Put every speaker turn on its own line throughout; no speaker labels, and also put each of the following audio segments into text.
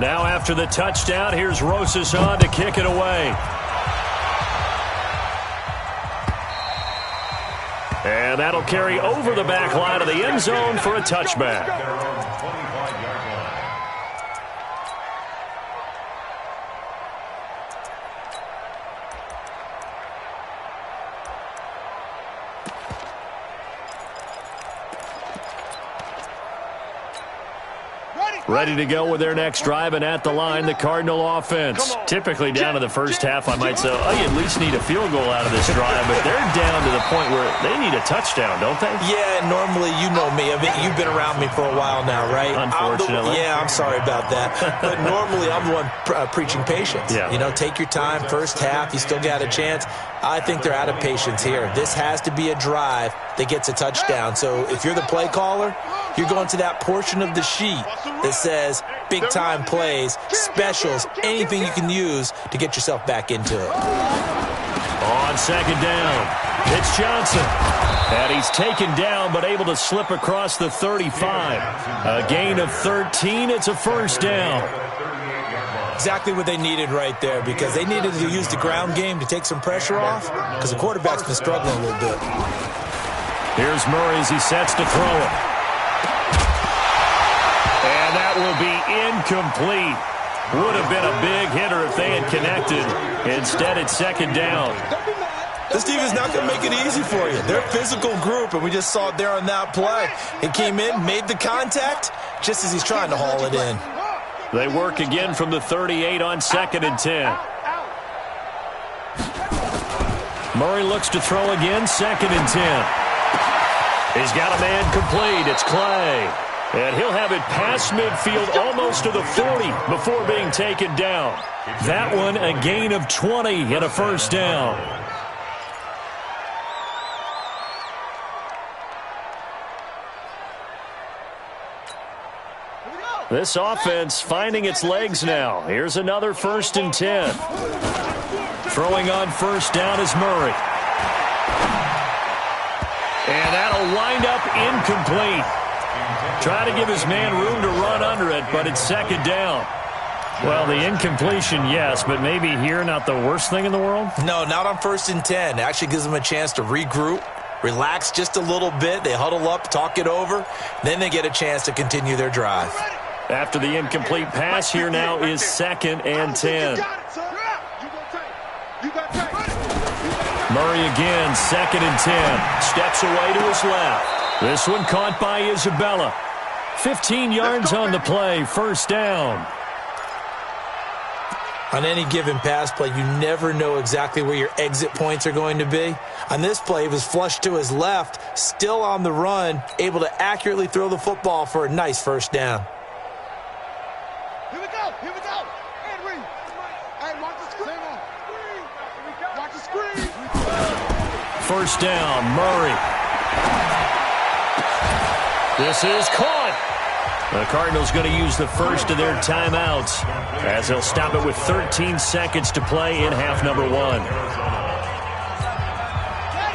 Now after the touchdown, here's Rosas on to kick it away. And that'll carry over the back line of the end zone for a touchback. Ready to go with their next drive, and at the line, the Cardinal offense. Typically down to the first half, I might say, oh, you at least need a field goal out of this drive, but they're down to the point where they need a touchdown, don't they?
Yeah, normally, you know me. I mean, you've been around me for a while now, right?
Unfortunately.
I'm sorry about that. But normally, I'm the one preaching patience.
Yeah.
You know, take your time, first half, you still got a chance. I think they're out of patience here. This has to be a drive that gets a touchdown. So if you're the play caller, you're going to that portion of the sheet that says big-time plays, specials, anything you can use to get yourself back into it.
On second down, it's Johnson. And he's taken down but able to slip across the 35. A gain of 13. It's a first down.
Exactly what they needed right there, because they needed to use the ground game to take some pressure off, because the quarterback's been struggling a little bit.
Here's Murray as he sets to throw it. And that will be incomplete. Would have been a big hitter if they had connected. Instead, it's second down.
This defense is not going to make it easy for you. They're a physical group, and we just saw it there on that play. He came in, made the contact, just as he's trying to haul it in.
They work again from the 38 on second and 10. Murray looks to throw again, second and 10. He's got a man complete. It's Clay. And he'll have it past midfield almost to the 40 before being taken down. That one a gain of 20 and a first down. This offense finding its legs now. Here's another first and 10. Throwing on first down is Murray. And that'll wind up incomplete. Try to give his man room to run under it, but it's second down. Well, the incompletion, yes, but maybe here not the worst thing in the world?
No, not on first and 10. It actually gives them a chance to regroup, relax just a little bit. They huddle up, talk it over. Then they get a chance to continue their drive.
After the incomplete pass, here now is second and 10. Murray again, second and 10. Steps away to his left. This one caught by Isabella. 15 yards on the play, first down.
On any given pass play, you never know exactly where your exit points are going to be. On this play, he was flushed to his left, still on the run, able to accurately throw the football for a nice first down.
Here we go. And read. Hey, watch the screen. Watch the screen.
First down, Murray. This is caught. The Cardinals going to use the first of their timeouts as they'll stop it with 13 seconds to play in half number one.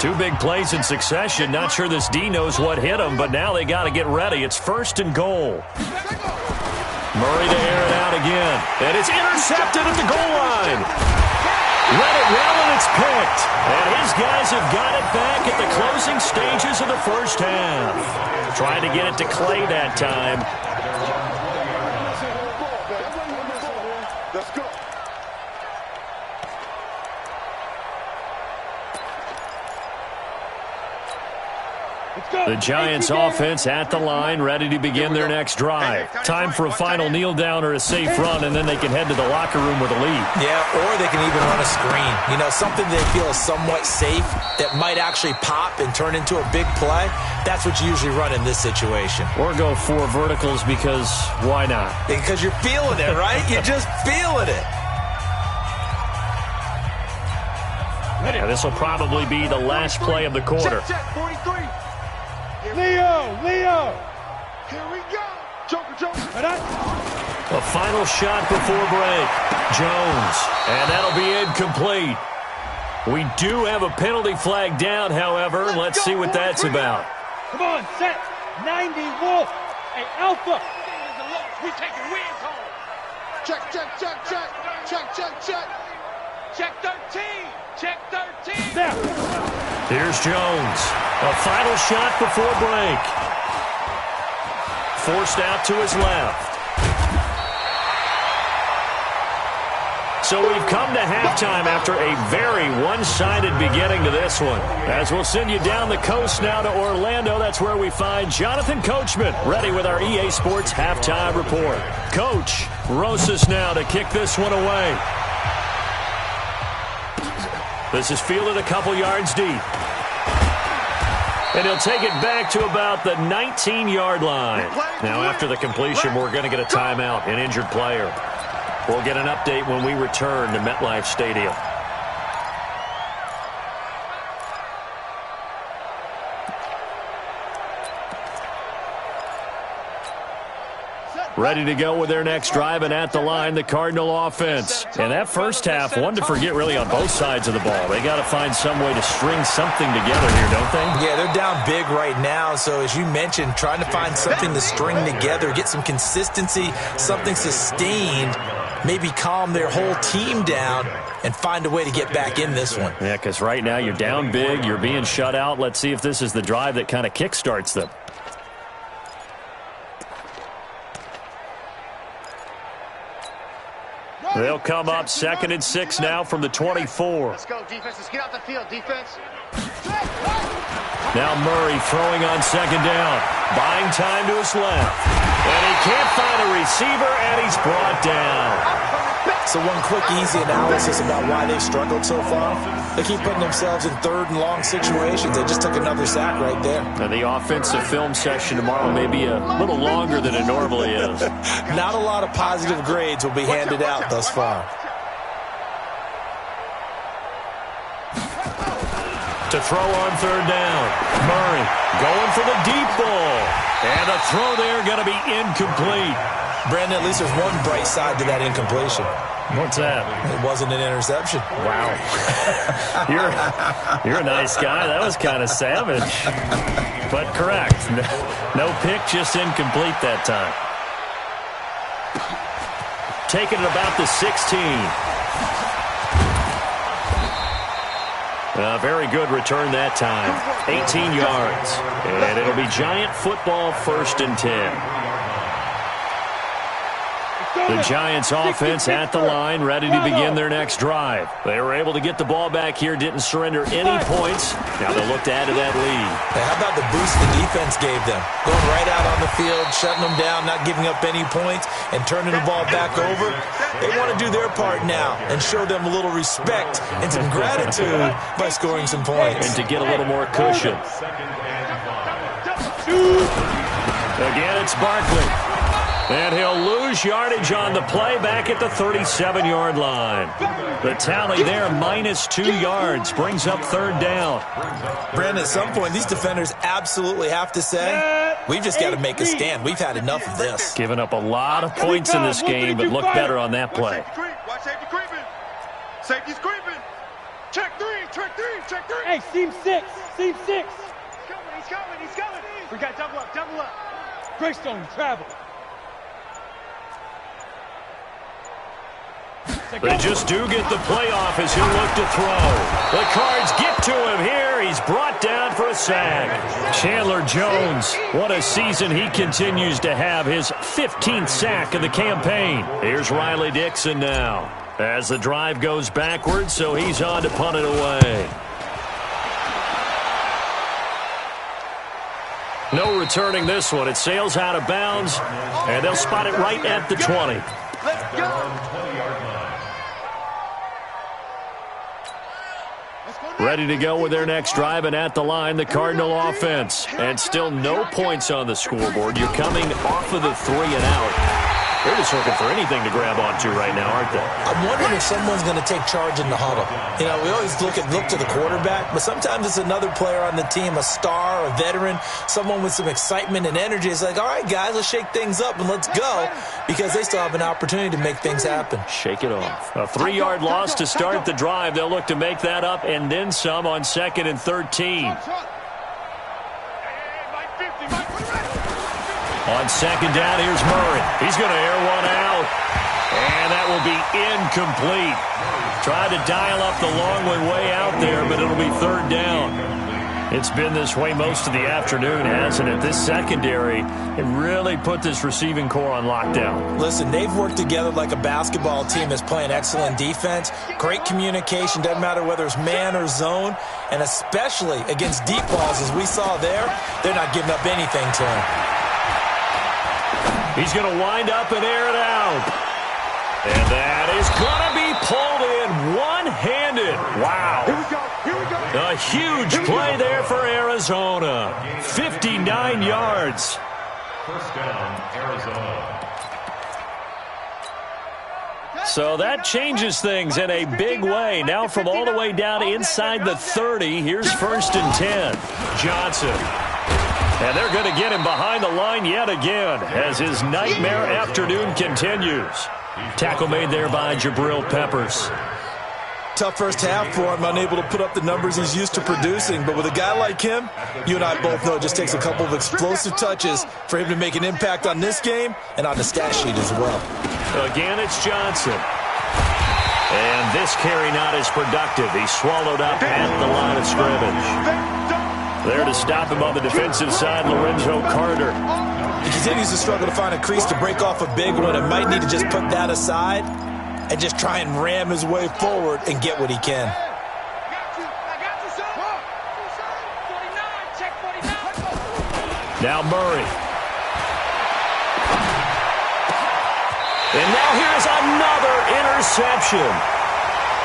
Two big plays in succession. Not sure this D knows what hit him, but now they got to get ready. It's first and goal. Murray to air it out again. And it's intercepted at the goal line. Let it well, and it's picked. And his guys have got it back at the closing stages of the first half. Trying to get it to Clay that time.
Let's go.
The Giants offense at the line, ready to begin their next drive. Time for a final kneel down or a safe run, and then they can head to the locker room with a lead.
Yeah, or they can even run a screen. You know, something they feel is somewhat safe that might actually pop and turn into a big play. That's what you usually run in this situation.
Or go four verticals because why not?
Because you're feeling it, right? You're just feeling it.
Yeah, this will probably be the last play of the quarter.
Check, 43. Leo. Here we go. Joker.
A final shot before break. Jones. And that'll be incomplete. We do have a penalty flag down, however. Let's see what that's about.
Come on, set. 90 Wolf. Hey, Alpha. We taking wins home.
Check, check, check, check. Check, check, check. Check 13. Check 13.
There.
Here's Jones. A final shot before break. Forced out to his left. So we've come to halftime after a very one-sided beginning to this one. As we'll send you down the coast now to Orlando, that's where we find Jonathan Coachman ready with our EA Sports halftime report. Coach, Rosas now to kick this one away. This is fielded a couple yards deep. And he'll take it back to about the 19-yard line. Now after the completion, we're going to get a timeout, an injured player. We'll get an update when we return to MetLife Stadium. Ready to go with their next drive, and at the line, the Cardinal offense. And that first half, one to forget really on both sides of the ball. They got to find some way to string something together here, don't they?
Yeah, they're down big right now. So as you mentioned, trying to find something to string together, get some consistency, something sustained, maybe calm their whole team down and find a way to get back in this one.
Yeah, because right now you're down big, you're being shut out. Let's see if this is the drive that kind of kickstarts them. They'll come up 2nd and 6 now from the 24.
Let's go, defense. Let's get out the field, defense.
Now Murray throwing on 2nd down. Buying time to his left. And he can't find a receiver, and he's brought down.
So one quick, easy analysis about why they've struggled so far. They keep putting themselves in 3rd and long situations. They just took another sack right there.
And the offensive film session tomorrow may be a little longer than it normally is.
Not a lot of positive grades will be handed out thus far.
To throw on 3rd down. Murray going for the deep ball. And a throw there going to be incomplete.
Brandon, at least there's one bright side to that incompletion.
What's that?
It wasn't an interception.
Wow. You're a nice guy. That was kind of savage. But correct. No pick, just incomplete that time. Taking it about the 16. A very good return that time. 18 yards. And it'll be Giant football 1st and 10. The Giants offense at the line, ready to begin their next drive. They were able to get the ball back here, didn't surrender any points. Now they'll look to add to that lead.
Hey, how about the boost the defense gave them? Going right out on the field, shutting them down, not giving up any points, and turning the ball back over. They want to do their part now and show them a little respect and some gratitude by scoring some points.
And to get a little more cushion. Again, it's Barkley. And he'll lose yardage on the play back at the 37-yard line. The tally there, -2 yards, brings up 3rd down.
Brandon, at some point, these defenders absolutely have to say, we've just got to make a stand. We've had enough of this.
Giving up a lot of points in this game, but look better on that play.
Watch safety creeping. Safety's creeping. Check 3, check 3, check 3.
Hey, seam 6, seam 6.
He's coming, he's coming, he's coming. We got double up, double up.
Greystone, travel.
They just do get the playoff as he'll look to throw. The Cards get to him here. He's brought down for a sack. Chandler Jones, what a season he continues to have. His 15th sack of the campaign. Here's Riley Dixon now as the drive goes backwards, so he's on to punt it away. No returning this one. It sails out of bounds, and they'll spot it right at the 20.
Let's go.
Ready to go with their next drive, and at the line, the Cardinal offense. And still no points on the scoreboard. You're coming off of the 3 and out. They're just looking for anything to grab onto right now, aren't they?
I'm wondering if someone's going to take charge in the huddle. You know, we always look to the quarterback, but sometimes it's another player on the team, a star, a veteran, someone with some excitement and energy. It's like, all right, guys, let's shake things up and let's go, because they still have an opportunity to make things happen.
Shake it off. A 3-yard loss to start the drive. They'll look to make that up and then some on 2nd and 13. On 2nd down, here's Murray. He's going to air one out. And that will be incomplete. Tried to dial up the long way out there, but it'll be third down. It's been this way most of the afternoon, hasn't it? This secondary, it really put this receiving core on lockdown.
Listen, they've worked together like a basketball team that's playing excellent defense. Great communication, doesn't matter whether it's man or zone. And especially against deep balls, as we saw there, they're not giving up anything to him.
He's going to wind up and air it out. And that is going to be pulled in one-handed. Wow.
Here we go. Here we go.
A huge play there for Arizona. 59 yards.
First down, Arizona.
So that changes things in a big way. Now from all the way down inside the 30, here's 1st and 10. Johnson. And they're going to get him behind the line yet again as his nightmare afternoon continues. Tackle made there by Jabril Peppers.
Tough first half for him, unable to put up the numbers he's used to producing. But with a guy like him, you and I both know it just takes a couple of explosive touches for him to make an impact on this game and on the stat sheet as well.
Again, it's Johnson. And this carry not as productive. He's swallowed up at the line of scrimmage. There to stop him on the defensive side, Lorenzo Carter.
He continues to struggle to find a crease to break off a big one and might need to just put that aside and just try and ram his way forward and get what he can.
Now Murray. And now here's another interception.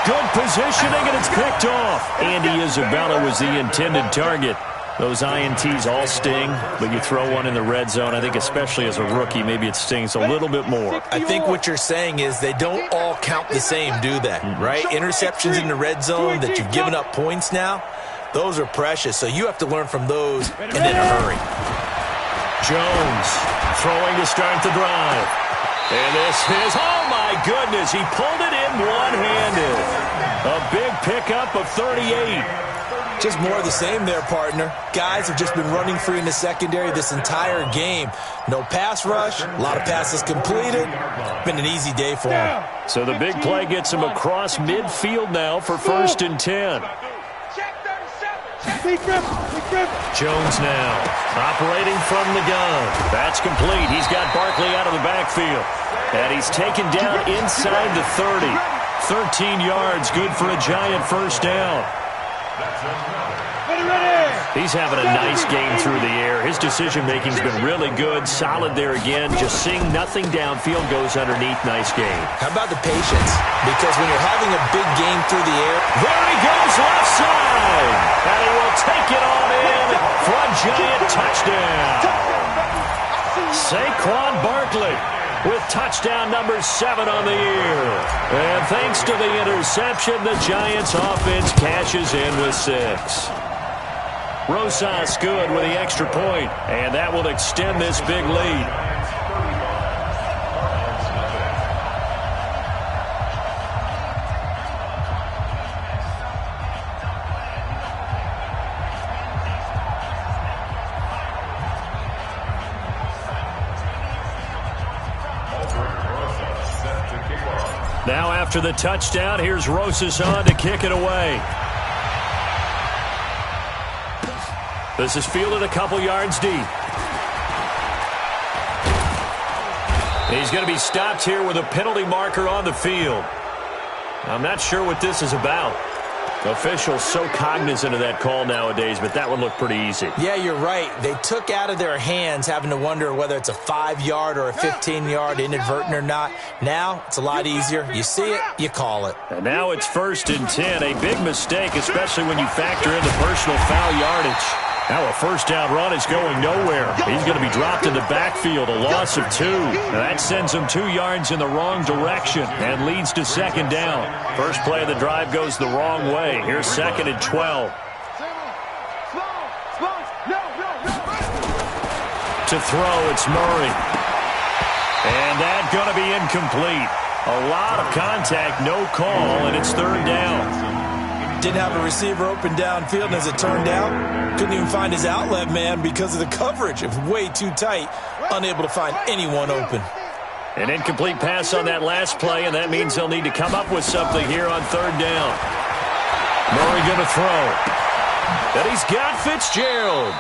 Good positioning, and it's picked off. Andy Isabella was the intended target. Those INTs all sting, but you throw one in the red zone, I think especially as a rookie, maybe it stings a little bit more.
I think what you're saying is they don't all count the same, do they? Right? Interceptions in the red zone that you've given up points now, those are precious, so you have to learn from those and in a hurry.
Jones throwing to start the drive. And this is, oh my goodness, he pulled it in one-handed. A big pickup of 38.
Just more of the same there, partner. Guys have just been running free in the secondary this entire game. No pass rush, a lot of passes completed. Been an easy day for him.
So the big play gets him across midfield now for 1st and 10. Jones now operating from the gun. That's complete. He's got Barkley out of the backfield. And he's taken down inside the 30. 13 yards, good for a Giant first down. He's having a nice game through the air. His decision-making's been really good. Solid there again. Just seeing nothing downfield goes underneath. Nice game.
How about the patience? Because when you're having a big game through the air,
there he goes left side. And he will take it on in for a Giant touchdown. Saquon Barkley with touchdown number 7 on the year. And thanks to the interception, the Giants offense cashes in with 6. Rosas good with the extra point, and that will extend this big lead. Now after the touchdown, here's Rosas on to kick it away. This is fielded a couple yards deep. He's going to be stopped here with a penalty marker on the field. I'm not sure what this is about. Officials so cognizant of that call nowadays, but that would look pretty easy.
Yeah, you're right. They took out of their hands having to wonder whether it's a 5-yard or a 15-yard inadvertent or not. Now, it's a lot easier. You see it, you call it.
And now it's 1st and 10. A big mistake, especially when you factor in the personal foul yardage. Now a first down run is going nowhere. He's going to be dropped in the backfield, a loss of 2. Now that sends him 2 yards in the wrong direction and leads to 2nd down. First play of the drive goes the wrong way. Here's 2nd and 12. To throw, it's Murray. And that's going to be incomplete. A lot of contact, no call, and it's 3rd down.
Didn't have a receiver open downfield, and as it turned out, couldn't even find his outlet man because of the coverage. It was way too tight, unable to find anyone open.
An incomplete pass on that last play, and that means they'll need to come up with something here on third down. Murray going to throw. And he's got Fitzgerald.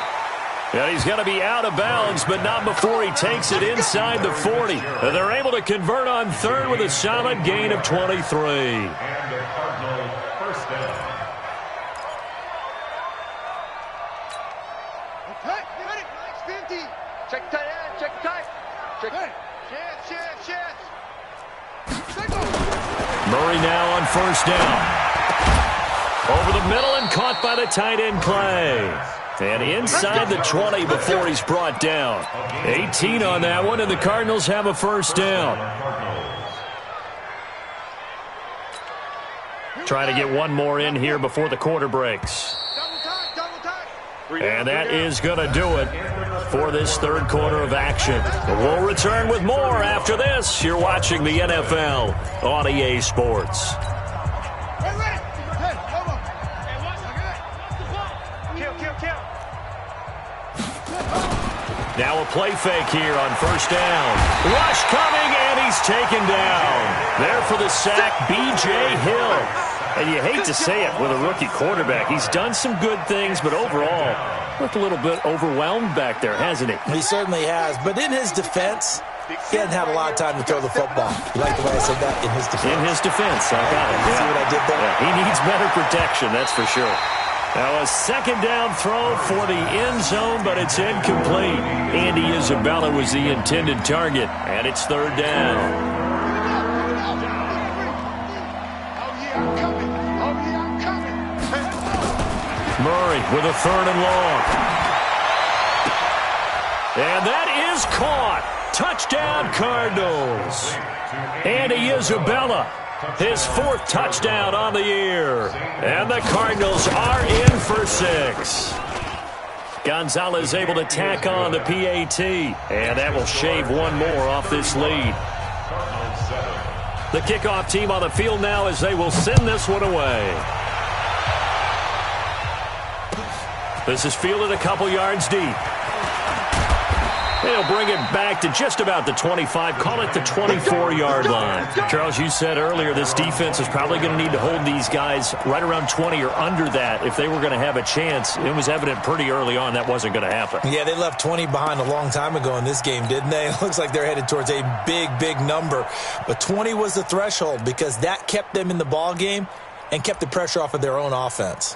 And he's going to be out of bounds, but not before he takes it inside the 40. And they're able to convert on third with a solid gain of 23.
And the Cardinals first down.
Okay, ready. 50. Check tight end, check tight. Check. Hey. Chance.
Murray now on first down. Over the middle and caught by the tight end Clay. And inside the 20 before he's brought down. 18 on that one, and the Cardinals have a first down. Trying to get one more in here before the quarter breaks. And that is going to do it for this third quarter of action. We'll return with more after this. You're watching the NFL on EA Sports. Now a play fake here on first down. Rush coming, and he's taken down. There for the sack, B.J. Hill. And you hate to say it with a rookie quarterback. He's done some good things, but overall, looked a little bit overwhelmed back there, hasn't he?
He certainly has. But in his defense, he hasn't had a lot of time to throw the football. You like the way I said that? In his defense.
In his defense, I got it.
Yeah. See what I did there?
Yeah, he needs better protection, that's for sure. Now a second down throw for the end zone, but it's incomplete. Andy Isabella was the intended target, and it's third down. Murray with a third and long. And that is caught. Touchdown, Cardinals. Andy Isabella, his fourth touchdown on the year. And the Cardinals are in for 6. Gonzalez able to tack on the PAT. And that will shave one more off this lead. The kickoff team on the field now as they will send this one away. This is fielded a couple yards deep. They'll bring it back to just about the 25, call it the 24-yard line. Charles, you said earlier this defense is probably going to need to hold these guys right around 20 or under that if they were going to have a chance. It was evident pretty early on that wasn't going to happen.
Yeah, they left 20 behind a long time ago in this game, didn't they? It looks like they're headed towards a big number. But 20 was the threshold because that kept them in the ball game and kept the pressure off of their own offense.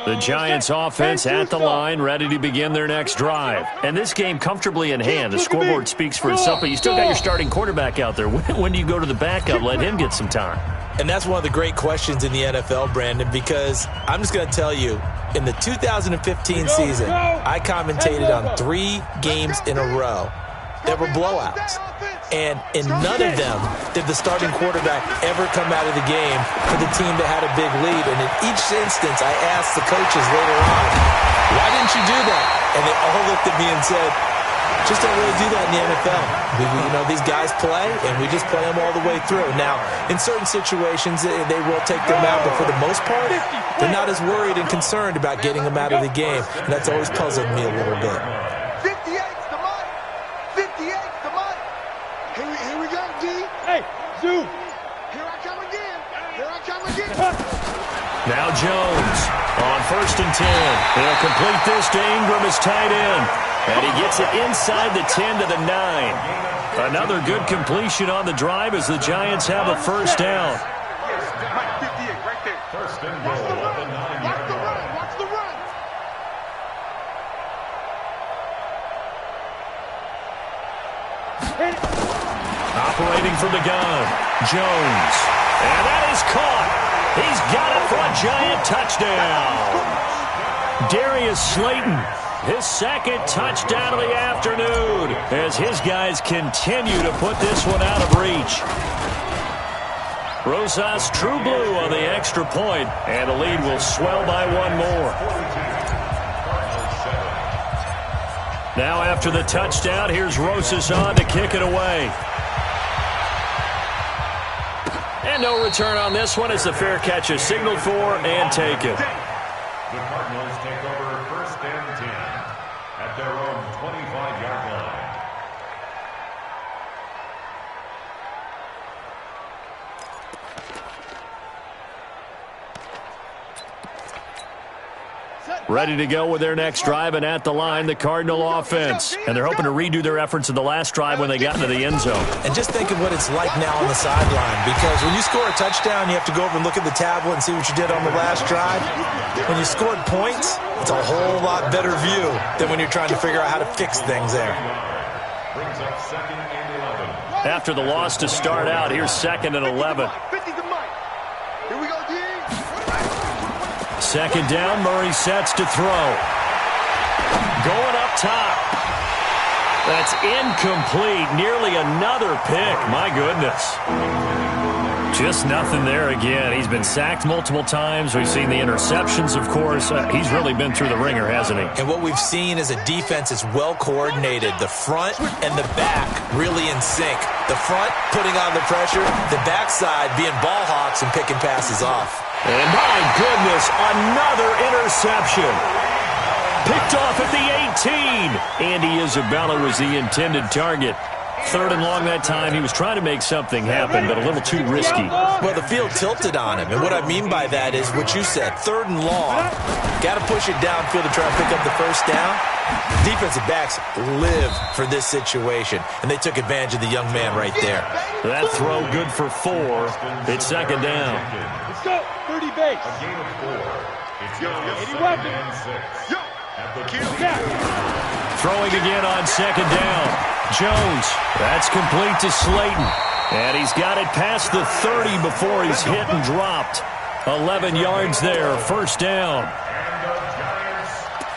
The Giants offense at the line, ready to begin their next drive. And this game comfortably in hand. The scoreboard speaks for itself, but you still got your starting quarterback out there. When do you go to the backup? Let him get some time.
And that's one of the great questions in the NFL, Brandon, because I'm just going to tell you, in the 2015 season, I commentated on 3 games in a row that were blowouts. And in none of them did the starting quarterback ever come out of the game for the team that had a big lead. And in each instance, I asked the coaches later on, why didn't you do that? And they all looked at me and said, just don't really do that in the NFL. These guys play, and we just play them all the way through. Now, in certain situations, they will take them out, but for the most part, they're not as worried and concerned about getting them out of the game. And that's always puzzled me a little bit.
58's the money. 58's the money. Here we go, D.
Hey, Zoo.
Here I come again. Here I come again.
Now Jones on first and 10. He'll complete this to Ingram as tight end. And he gets it inside the 10 to the 9. Another good completion on the drive as the Giants have a first down.
58 right there.
First and goal at the 9-yard line.
Watch the run.
Operating from the gun, Jones. And that is caught. He's got it for a Giant touchdown. Darius Slayton, his second touchdown of the afternoon as his guys continue to put this one out of reach. Rosas True Blue on the extra point, and the lead will swell by one more. Now after the touchdown, here's Rosas on to kick it away. And no return on this one as the fair catch is signaled for and taken.
The Cardinals take over 1st and 10 at their own 25-yard line.
Ready to go with their next drive, and at the line, the Cardinal offense. And they're hoping to redo their efforts in the last drive when they got into the end zone.
And just think of what it's like now on the sideline, because when you score a touchdown, you have to go over and look at the tablet and see what you did on the last drive. When you scored points, it's a whole lot better view than when you're trying to figure out how to fix things there.
Brings up 2nd and 11.
After the loss to start out, here's 2nd and 11.
50 to Mike. Here we go, D.
2nd down, Murray sets to throw. Going up top. That's incomplete. Nearly another pick. My goodness. Just nothing there again. He's been sacked multiple times. We've seen the interceptions, of course. He's really been through the ringer, hasn't he?
And what we've seen is a defense that's well coordinated. The front and the back really in sync. The front putting on the pressure. The backside being ball hawks and picking passes off.
And my goodness, another interception. Picked off at the 18. Andy Isabella was the intended target. 3rd and long that time. He was trying to make something happen, but a little too risky.
Well, the field tilted on him. And what I mean by that is what you said. 3rd and long. Got to push it downfield to try to pick up the first down. Defensive backs live for this situation, and they took advantage of the young man right there.
That throw good for 4. It's 2nd down.
Let's go. 30 base.
A gain of 4. It's now 2nd and 6. At the
Throwing again on 2nd down. Jones. That's complete to Slayton. And he's got it past the 30 before he's hit and dropped. 11 yards there. 1st down.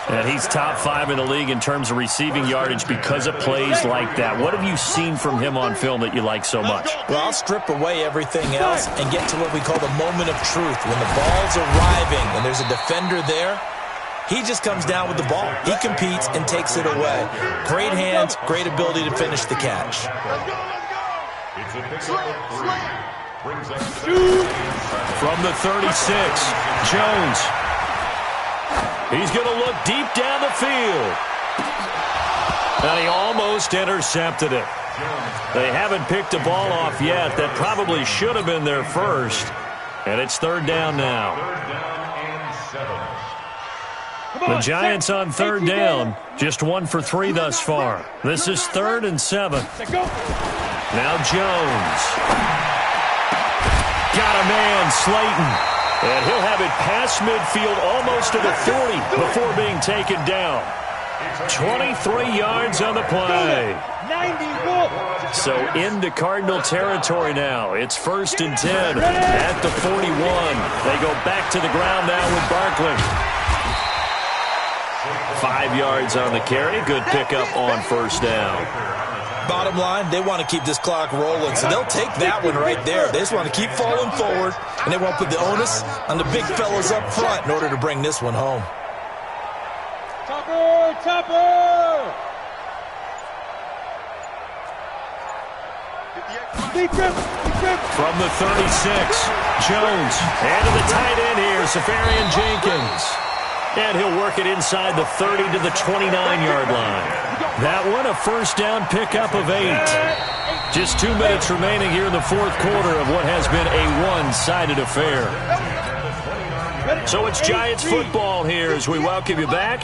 And he's top 5 in the league in terms of receiving yardage because of plays like that. What have you seen from him on film that you like so much?
Well, I'll strip away everything else and get to what we call the moment of truth. When the ball's arriving and there's a defender there, he just comes down with the ball. He competes and takes it away. Great hands, great ability to finish the catch.
It's a pickup of 3. Brings up
From the 36, Jones. He's going to look deep down the field. And he almost intercepted it. They haven't picked a ball off yet. That probably should have been their first. And it's 3rd down now.
3rd down and 7.
The Giants on 3rd down. Just 1 for 3 thus far. This is 3rd and 7. Now Jones. Got a man, Slayton. And he'll have it past midfield almost to the 40 before being taken down. 23 yards on the play.
91.
So into Cardinal territory now. It's 1st and 10 at the 41. They go back to the ground now with Barkley. 5 yards on the carry. Good pickup on 1st down.
Bottom line, they want to keep this clock rolling, so they'll take that one right there. They just want to keep falling forward, and they won't put the onus on the big fellas up front in order to bring this one home.
Topper! Topper!
From the 36, Jones. And to the tight end here, Safarian Jenkins. And he'll work it inside the 30 to the 29-yard line. That one, a 1st down pickup of 8. Just 2 minutes remaining here in the 4th quarter of what has been a one-sided affair. So it's Giants football here as we welcome you back.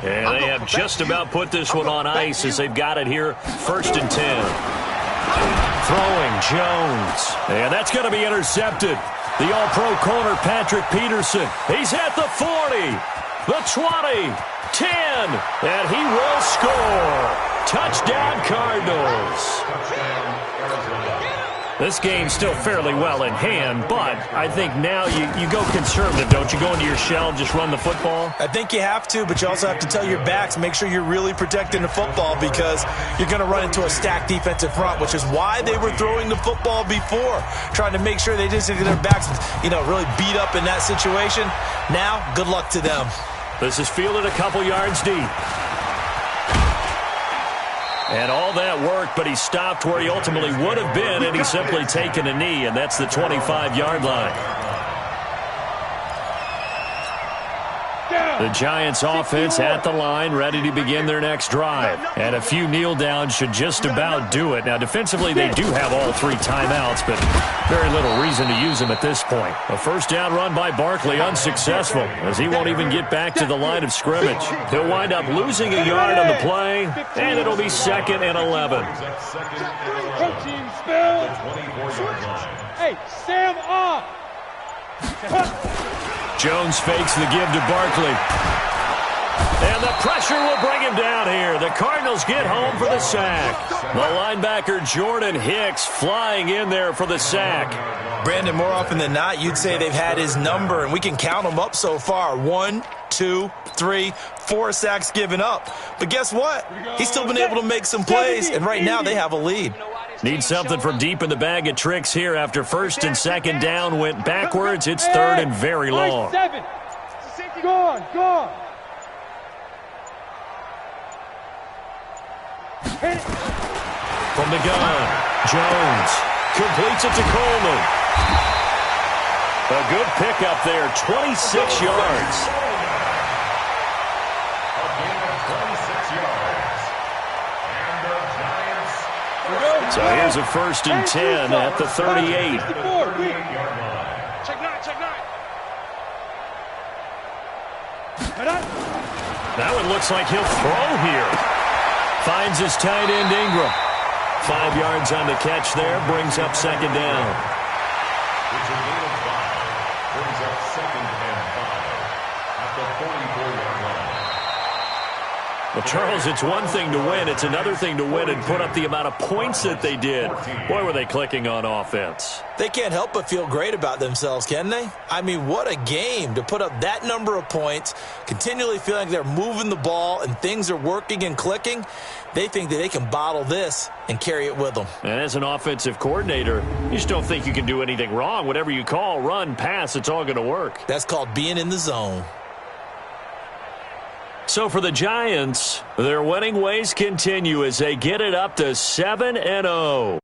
And they have just about put this one on ice as they've got it here, 1st and 10. Throwing, Jones. And that's going to be intercepted. The all-pro corner, Patrick Peterson. He's at the 40. The 20, 10, and he will score. Touchdown, Cardinals. This game's still fairly well in hand, but I think now you go conservative, don't you? Go into your shell and just run the football?
I think you have to, but you also have to tell your backs, make sure you're really protecting the football because you're going to run into a stacked defensive front, which is why they were throwing the football before, trying to make sure they didn't get their backs, really beat up in that situation. Now, good luck to them.
This is fielded a couple yards deep. And all that work, but he stopped where he ultimately would have been, and he's simply taken a knee, and that's the 25-yard line. The Giants offense at the line, ready to begin their next drive. And a few kneel downs should just about do it. Now, defensively, they do have all 3 timeouts, but very little reason to use them at this point. A first down run by Barkley, unsuccessful, as he won't even get back to the line of scrimmage. He'll wind up losing a yard on the play, and it'll be 2nd and 11.
Coaching spell. Hey, Sam off.
Jones fakes the give to Barkley. And the pressure will bring him down here. The Cardinals get home for the sack. The linebacker Jordan Hicks flying in there for the sack.
Brandon, more often than not, you'd say they've had his number, and we can count them up so far. 1, 2, 3, 4 sacks given up. But guess what? He's still been able to make some plays, and right now they have a lead.
Need something from deep in the bag of tricks here after 1st and 2nd down went backwards. It's 3rd and very long.
7. Gone.
From the gun, Jones completes it to Coleman. A good pickup there, 26 yards. So here's a 1st and 10 at the 38.
Check 9.
That one looks like he'll throw here. Finds his tight end Ingram. 5 yards on the catch there, brings up 2nd down.
It's a gain of 5. Brings up 2nd and 5 at the 44-yard line.
Well, Charles, it's one thing to win. It's another thing to win and put up the amount of points that they did. Boy, were they clicking on offense.
They can't help but feel great about themselves, can they? I mean, what a game to put up that number of points, continually feeling like they're moving the ball and things are working and clicking. They think that they can bottle this and carry it with them.
And as an offensive coordinator, you just don't think you can do anything wrong. Whatever you call, run, pass, it's all going to work.
That's called being in the zone.
So for the Giants, their winning ways continue as they get it up to 7-0.